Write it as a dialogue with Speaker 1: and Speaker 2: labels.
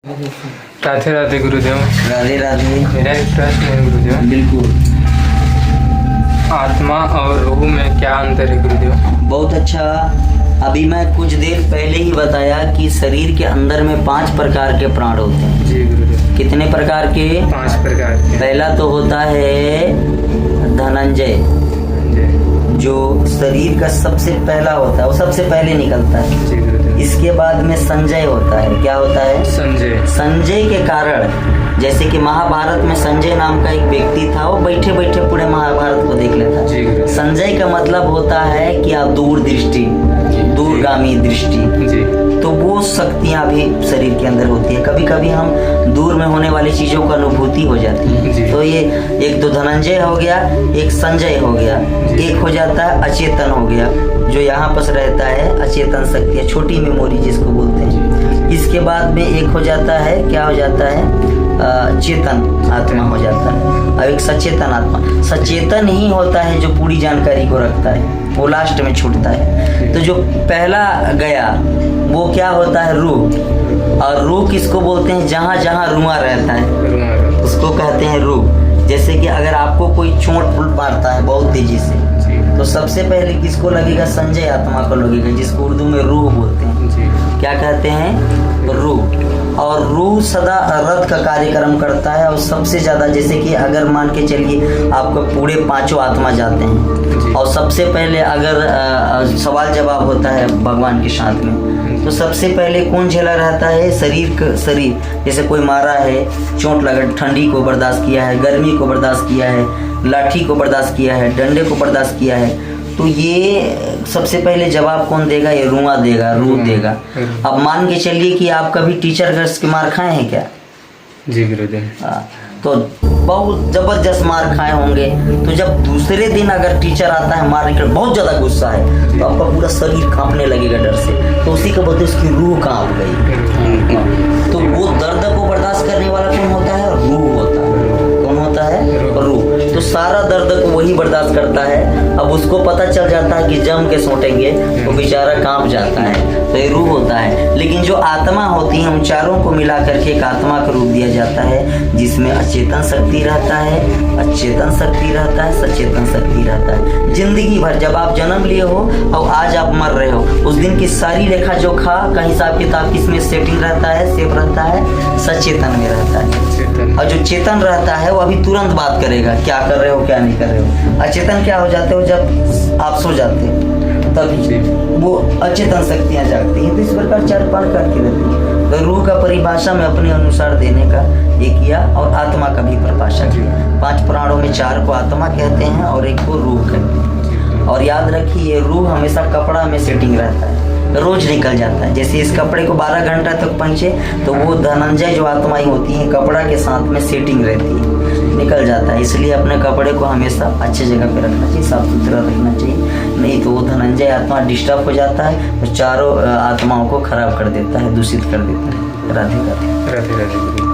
Speaker 1: राधे राधे गुरुदेव।
Speaker 2: राधे राधे।
Speaker 1: मेरा एक प्रश्न है गुरुदेव।
Speaker 2: बिल्कुल।
Speaker 1: आत्मा और रूह में क्या अंतर है गुरुदेव?
Speaker 2: बहुत अच्छा। अभी मैं कुछ देर पहले ही बताया कि शरीर के अंदर में 5 प्रकार के प्राण होते हैं।
Speaker 1: जी गुरुदेव।
Speaker 2: कितने प्रकार के?
Speaker 1: 5 प्रकार के।
Speaker 2: पहला तो होता है धनंजय, जो शरीर का सबसे पहला होता है, वो सबसे पहले निकलता है।
Speaker 1: जी गुरुदेव।
Speaker 2: इसके बाद में संजय होता है। क्या होता है?
Speaker 1: संजय।
Speaker 2: संजय के कारण, जैसे कि महाभारत में संजय नाम का एक व्यक्ति था, वो बैठे बैठे पूरे महाभारत को देख लेता।
Speaker 1: जी गुरुदेव।
Speaker 2: संजय का मतलब होता है कि आप दूरदृष्टि, दूरगामी दृष्टि।
Speaker 1: जी।
Speaker 2: तो वो शक्तियां भी शरीर के अंदर होती है। कभी कभी हम दूर में होने वाली चीजों का अनुभूति हो जाती है। तो ये एक तो धनंजय हो गया, एक संजय हो गया, एक हो जाता है अचेतन हो गया, जो यहाँ पर रहता है अचेतन शक्ति, छोटी मेमोरी जिसको बोलते हैं। इसके बाद में एक हो जाता है, क्या हो जाता है, चेतन आत्मा हो जाता है। अब एक सचेतन आत्मा, सचेतन ही होता है जो पूरी जानकारी को रखता है, वो लास्ट में छूटता है। तो जो पहला गया वो क्या होता है, रूह। और रूह किसको बोलते हैं? जहाँ जहाँ रुआ रहता है उसको कहते हैं रूह। जैसे कि अगर आपको कोई चोट मारता है बहुत तेजी से, तो सबसे पहले किसको लगेगा? संजय आत्मा को लगेगा, जिसको उर्दू में रूह बोलते हैं। क्या कहते हैं? रूह। और रूह सदा रथ का कार्यक्रम करता है। और सबसे ज्यादा, जैसे कि अगर मान के चलिए आपको पूरे 5 आत्मा जाते हैं, और सबसे पहले अगर सवाल जवाब होता है भगवान के साथ में, तो सबसे पहले कौन झेला रहता है? शरीर। जैसे कोई मारा है, चोट लगा, ठंडी को बर्दाश्त किया है, गर्मी को बर्दाश्त किया है, लाठी को बर्दाश्त किया है, डंडे को बर्दाश्त किया है, तो ये सबसे पहले जवाब कौन देगा? ये रूह देगा। अब मान के चलिए कि आप कभी टीचर के मार खाए हैं क्या?
Speaker 1: जी गुरुदेव।
Speaker 2: तो बहुत जबरदस्त मार खाए होंगे। तो जब दूसरे दिन अगर टीचर आता है मारने के, बहुत ज्यादा गुस्सा है, तो आपका पूरा शरीर कांपने लगेगा डर से। तो उसी के बदले उसकी रूह कांप गई। तो वो दर्द को बर्दाश्त करने वाला कौन होता है? रूह होता है। कौन होता है? रूह। तो सारा दर्द को वही बर्दाश्त करता है। अब उसको पता चल जाता है कि जम के सोटेंगे तो बेचारा कांप जाता है, तो ये रूह होता है। लेकिन जो आत्मा होती है, उन चारों को मिला करके एक आत्मा का रूप दिया जाता है, जिसमें अचेतन शक्ति रहता है, अचेतन शक्ति रहता है, सचेतन शक्ति रहता है। जिंदगी भर जब आप जन्म लिए हो और आज आप मर रहे हो, उस दिन की सारी लेखा जोखा का हिसाब किताब किसमें सेटिंग रहता है? सेफ रहता है, सचेतन में रहता है। और जो चेतन रहता है वो अभी तुरंत बात करेगा, क्या कर रहे हो क्या नहीं कर रहे हो। अचेतन क्या हो जाते हो? जब आप सो जाते हो तभी वो अचेतन शक्तियां जागती हैं। तो इस प्रकार 4 प्रकार की रहती है। तो रूह का परिभाषा में अपने अनुसार देने का ये किया, और आत्मा का भी परिभाषा किया। 5 प्राणों में 4 को आत्मा कहते हैं और 1 को रूह कहते हैं। और याद रखिए, रूह हमेशा कपड़ा में सेटिंग रहता है, रोज निकल जाता है। जैसे इस कपड़े को 12 घंटा तक पहचे, तो वो धनंजय जो आत्माएं होती हैं, कपड़ा के साथ में सेटिंग रहती है, निकल जाता है। इसलिए अपने कपड़े को हमेशा अच्छी जगह पे रखना चाहिए, साफ सुथरा रखना चाहिए, नहीं तो वो धनंजय आत्मा डिस्टर्ब हो जाता है और चारों आत्माओं को खराब कर देता है, दूषित कर देता है। राधे राधे।
Speaker 1: राधे राधे।